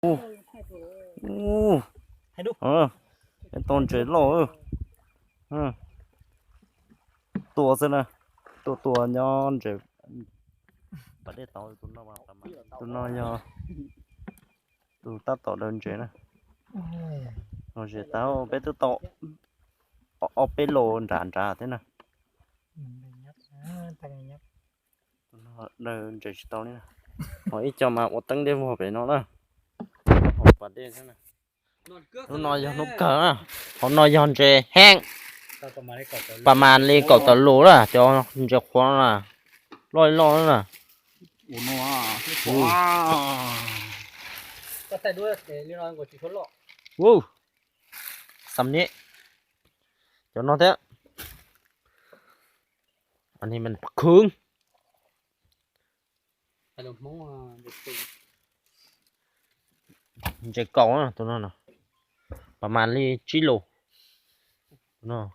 โอ้โอ้ให้ดูเป็นต้นเฉยโลอืมตัวซะนะตัวย้อนเฉยประเดี๋ยวต่อตัวน้อยมาประมาณตัวน้อยย้อนตัวตัดต่อเดินเฉยนะเราเฉยเต้าไปตัวต่อเอาไปโลจานthế nàoเดินเฉยเต้านี่นะhỏi cho mà một tấn đêm vào phải nó đó học và đêm thế này nó nói cho nó cỡ à họ nói choเจแห้งประมาณเลยเกาะตะโลล่ะจะคว้าล่ะลอยล่ะโอ้โหว้าก็ใส่ด้วยเรียนนอนกว่าจีคนหรอกวู้สำนี้จะนอนเถอะอันนี้มันปักคืงแต่เรามองว่าเด็กตึงมันจะเกาะนะตัวนั้นนะประมาณเลยจิโลเนาะ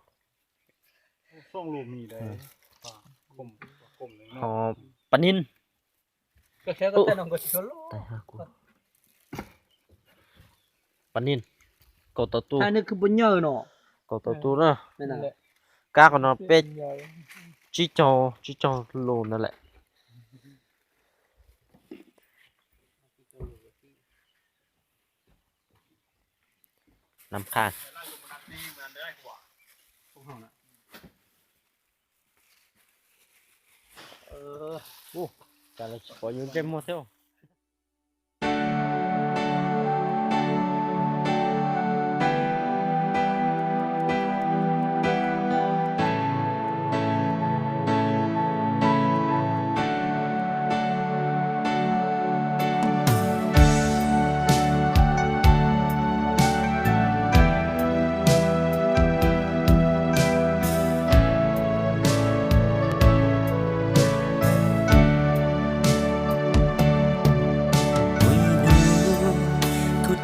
ส่งรูปมีได้คมเลยเนาะหอปนินก็แค่ก็แต่นอนกว่าจีคนหรอกตายฮะกูปนินเกาะตะตูอันนี้คือบุญเยอะเนาะเกาะตะตูนะนั่นแหละกาก็นอนเป็ดจิจอโลนั่นแหละน้ำข้างโอ้แต่ละขอยืมเต็มหมดเท่า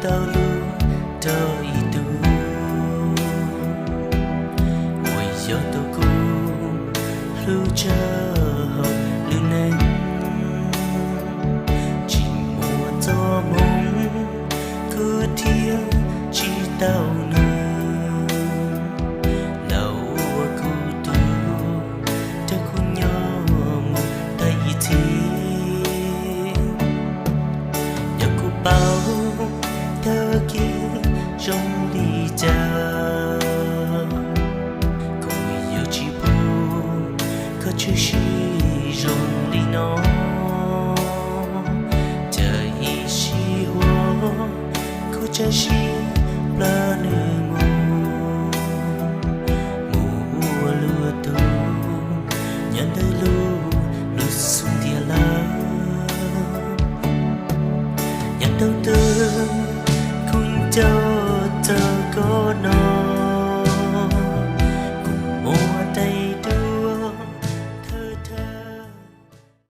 tao lu tao itu ôi giờ tao cũng lu chờ lu nên chỉ mùa gió mong cứ thiếu chỉ tao nữa lâu cô tu tao cũng nhớ một tay thì giờ cô bao thơ kia trong đi cha cùng yêu chỉ buồn có chữ gì trong đi nó trời chỉ hoa có chữ gì là nơi mùa lúa tu nhận tới lúa xuống tia lá nhận đầu tư cho th có nó cùng mua